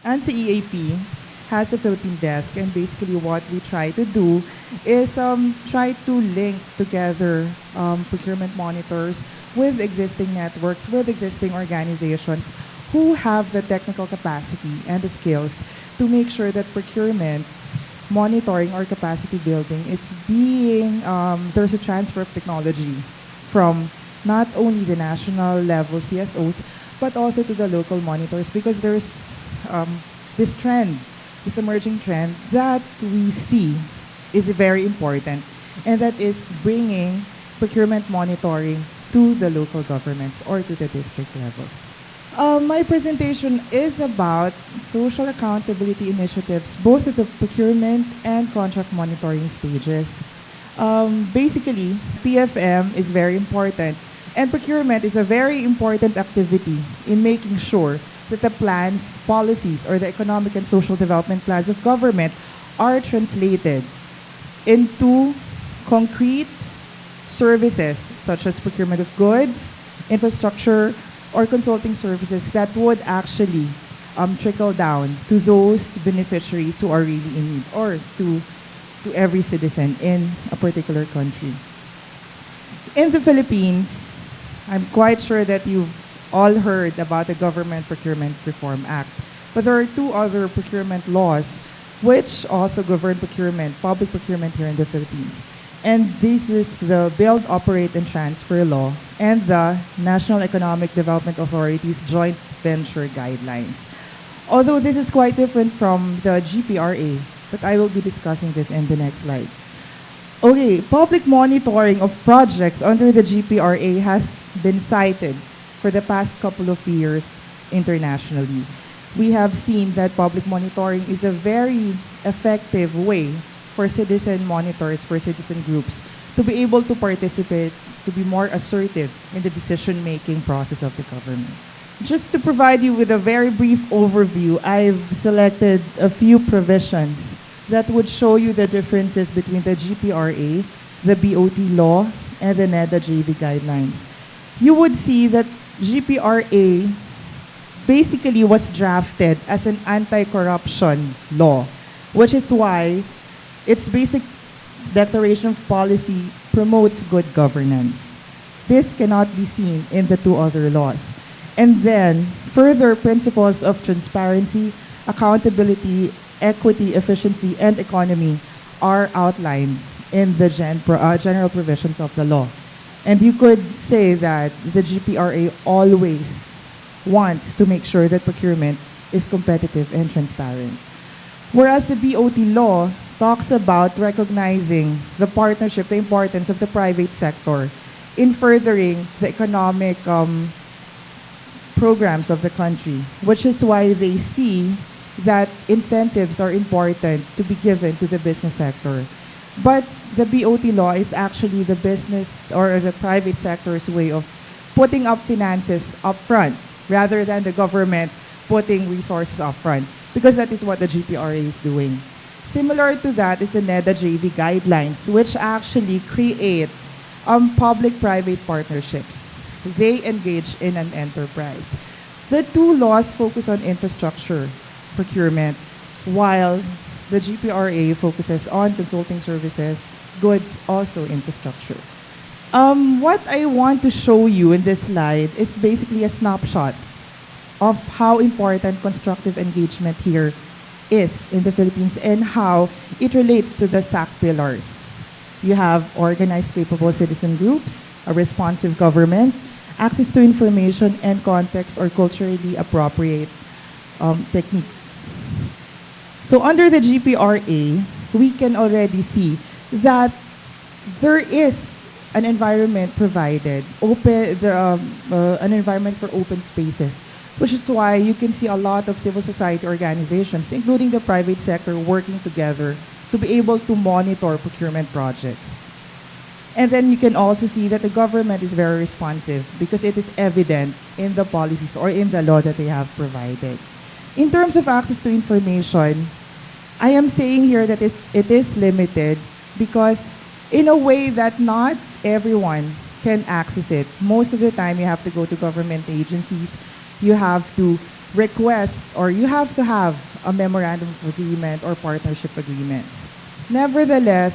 ansa-eap has a Philippine desk, and basically what we try to do is try to link together procurement monitors with existing networks, with existing organizations who have the technical capacity and the skills to make sure that procurement monitoring or capacity building is being, there's a transfer of technology from not only the national level CSOs, but also to the local monitors, because there's this trend, this emerging trend that we see is very important, and that is bringing procurement monitoring to the local governments or to the district level. My presentation is about social accountability initiatives, both at the procurement and contract monitoring stages. Basically, PFM is very important, and procurement is a very important activity in making sure that the plans, policies, or the economic and social development plans of government are translated into concrete services such as procurement of goods, infrastructure, or consulting services that would actually trickle down to those beneficiaries who are really in need, or to every citizen in a particular country. In the Philippines, I'm quite sure that you've all heard about the Government Procurement Reform Act, but there are two other procurement laws which also govern procurement, public procurement here in the Philippines. And this is the Build, Operate, and Transfer Law and the National Economic Development Authority's Joint Venture Guidelines. Although this is quite different from the GPRA, but I will be discussing this in the next slide. Okay, public monitoring of projects under the GPRA has been cited for the past couple of years internationally. We have seen that public monitoring is a very effective way for citizen monitors, for citizen groups, to be able to participate, to be more assertive in the decision-making process of the government. Just to provide you with a very brief overview, I've selected a few provisions that would show you the differences between the GPRA, the BOT law, and the NEDA-JV guidelines. You would see that GPRA basically was drafted as an anti-corruption law, which is why its basic declaration of policy promotes good governance. This cannot be seen in the two other laws. And then, further principles of transparency, accountability, equity, efficiency, and economy are outlined in the general provisions of the law. And you could say that the GPRA always wants to make sure that procurement is competitive and transparent. Whereas the BOT law talks about recognizing the partnership, the importance of the private sector in furthering the economic programs of the country, which is why they see that incentives are important to be given to the business sector. But the BOT law is actually the business or the private sector's way of putting up finances up front rather than the government putting resources up front, because that is what the GPRA is doing. Similar to that is the NEDA-JV guidelines, which actually create public-private partnerships. They engage in an enterprise. The two laws focus on infrastructure procurement, while the GPRA focuses on consulting services, goods, also infrastructure. What I want to show you in this slide is basically a snapshot of how important constructive engagement here is in the Philippines and how it relates to the SAC pillars. You have organized, capable citizen groups, a responsive government, access to information, and context or culturally appropriate techniques. So under the GPRA, we can already see that there is an environment provided, an environment for open spaces, which is why you can see a lot of civil society organizations, including the private sector, working together to be able to monitor procurement projects. And then you can also see that the government is very responsive because it is evident in the policies or in the law that they have provided. In terms of access to information, I am saying here that it is limited because in a way that not everyone can access it. Most of the time you have to go to government agencies, you have to request, or you have to have a memorandum of agreement or partnership agreements. Nevertheless,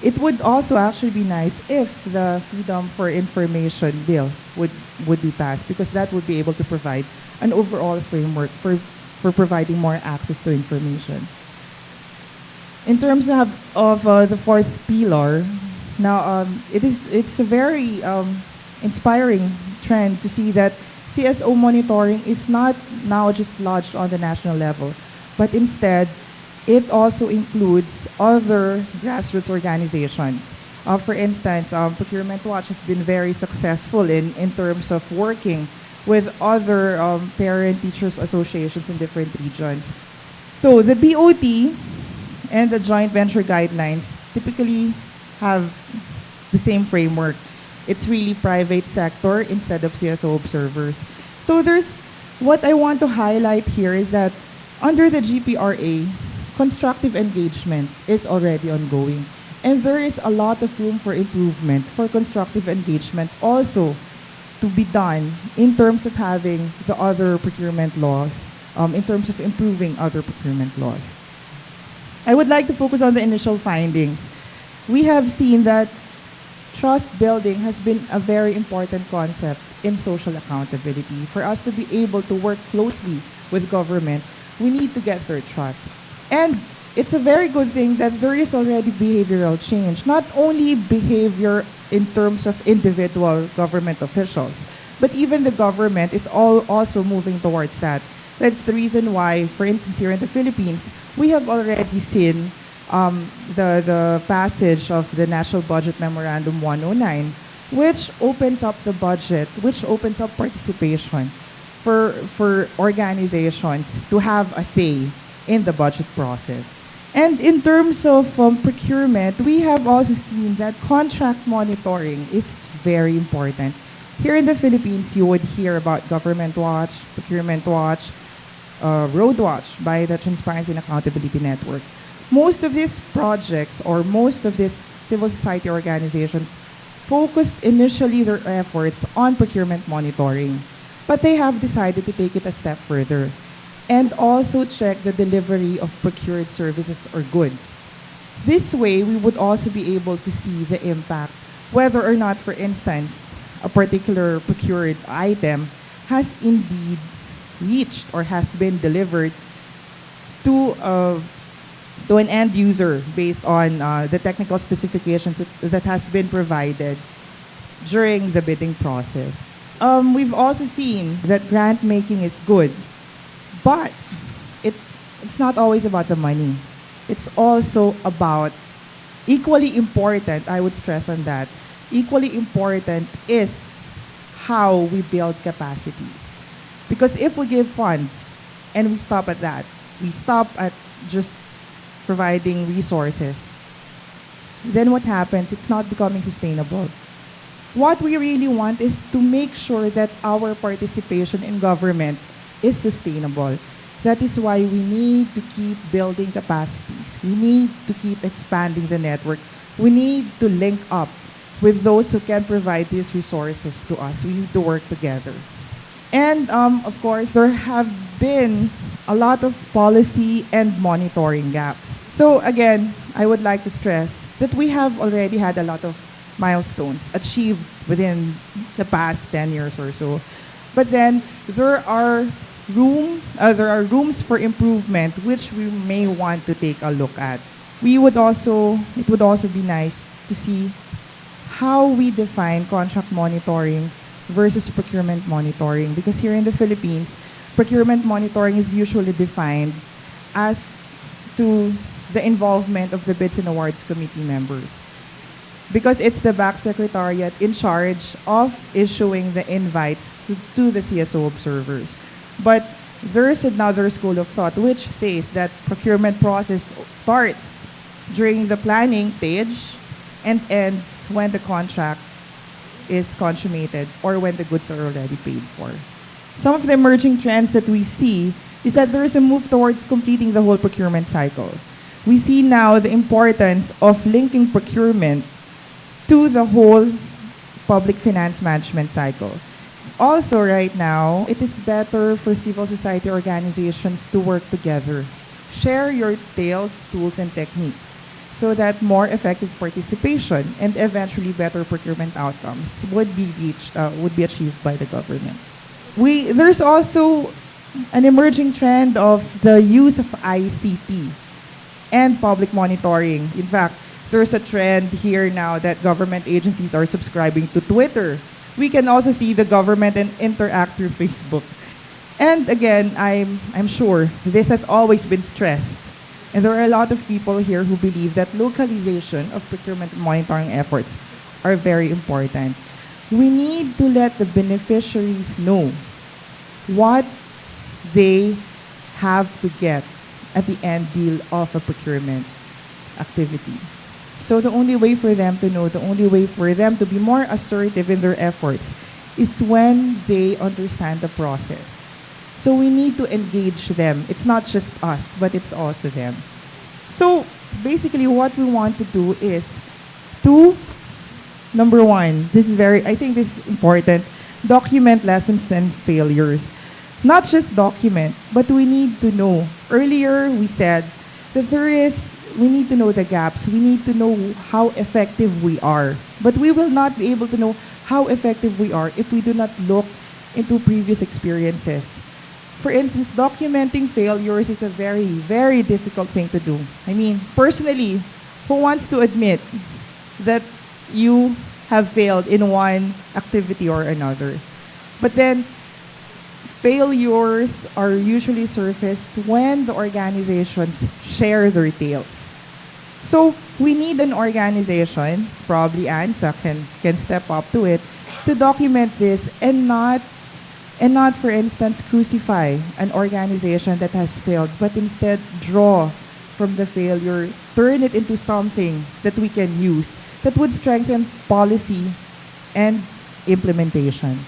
it would also actually be nice if the Freedom for Information bill would be passed, because that would be able to provide an overall framework for providing more access to information. In terms of the fourth pillar, now it's a very inspiring trend to see that CSO monitoring is not now just lodged on the national level, but instead it also includes other grassroots organizations. For instance, Procurement Watch has been very successful in terms of working with other parent teachers associations in different regions. So the BOT and the joint venture guidelines typically have the same framework. It's really private sector instead of CSO observers. So what I want to highlight here is that under the GPRA, constructive engagement is already ongoing. And there is a lot of room for improvement for constructive engagement also to be done in terms of having the other procurement laws, in terms of improving other procurement laws. I would like to focus on the initial findings. We have seen that trust building has been a very important concept in social accountability. For us to be able to work closely with government, we need to get their trust. And it's a very good thing that there is already behavioral change, not only behavior in terms of individual government officials, but even the government is also moving towards that. That's the reason why, for instance, here in the Philippines, we have already seen the passage of the National Budget Memorandum 109, which opens up the budget, which opens up participation for organizations to have a say in the budget process. And in terms of procurement, we have also seen that contract monitoring is very important. Here in the Philippines, you would hear about Government Watch, Procurement Watch, Road Watch by the Transparency and Accountability Network. Most of these projects or most of these civil society organizations focus initially their efforts on procurement monitoring, but they have decided to take it a step further and also check the delivery of procured services or goods. This way, we would also be able to see the impact, whether or not, for instance, a particular procured item has indeed reached or has been delivered to an end user based on the technical specifications that has been provided during the bidding process. We've also seen that grant making is good, but it's not always about the money. It's also about, equally important, I would stress on that, equally important is how we build capacities. Because if we give funds and we stop at that, we stop at just providing resources, then what happens? It's not becoming sustainable. What we really want is to make sure that our participation in government is sustainable. That is why we need to keep building capacities. We need to keep expanding the network. We need to link up with those who can provide these resources to us. We need to work together. And of course, there have been a lot of policy and monitoring gaps. So again, I would like to stress that we have already had a lot of milestones achieved within the past 10 years or so. But then there are rooms for improvement which we may want to take a look at. It would also be nice to see how we define contract monitoring versus procurement monitoring, because here in the Philippines, procurement monitoring is usually defined as to the involvement of the Bids and Awards Committee members, because it's the back secretariat in charge of issuing the invites to the CSO observers. But there's another school of thought which says that procurement process starts during the planning stage and ends when the contract is consummated or when the goods are already paid for. Some of the emerging trends that we see is that there is a move towards completing the whole procurement cycle. We see now the importance of linking procurement to the whole public finance management cycle. Also, right now, it is better for civil society organizations to work together. Share your tales, tools, and techniques so that more effective participation and eventually better procurement outcomes would be achieved by the government. There's also an emerging trend of the use of ICT and public monitoring. In fact, there's a trend here now that government agencies are subscribing to Twitter. We can also see the government and interact through Facebook. And again, I'm sure this has always been stressed. And there are a lot of people here who believe that localization of procurement and monitoring efforts are very important. We need to let the beneficiaries know what they have to get at the end deal of a procurement activity. So the only way for them to know, the only way for them to be more assertive in their efforts is when they understand the process. So we need to engage them. It's not just us, but it's also them. So basically what we want to do is to, number one, I think this is important, document lessons and failures. Not just document, but we need to know. Earlier we said that we need to know the gaps. We need to know how effective we are. But we will not be able to know how effective we are if we do not look into previous experiences. For instance, documenting failures is a very, very difficult thing to do. I mean, personally, who wants to admit that you have failed in one activity or another? But then, failures are usually surfaced when the organizations share their tales. So we need an organization, probably ANSA can step up to it, to document this and not, for instance, crucify an organization that has failed, but instead draw from the failure, turn it into something that we can use that would strengthen policy and implementation.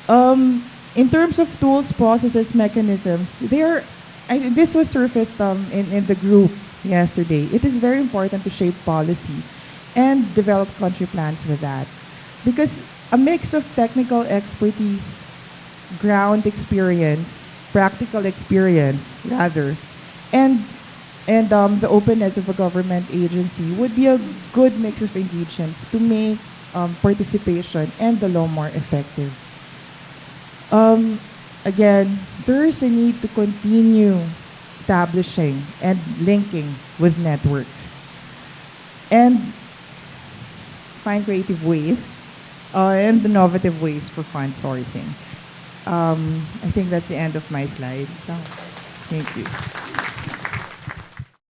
In terms of tools, processes, mechanisms, this was surfaced in the group yesterday. It is very important to shape policy and develop country plans with that. Because a mix of technical expertise, ground experience, practical experience, rather, and the openness of a government agency would be a good mix of ingredients to make participation and the law more effective. Again, there is a need to continue establishing and linking with networks and find creative ways and innovative ways for fund sourcing. I think that's the end of my slide. So, thank you.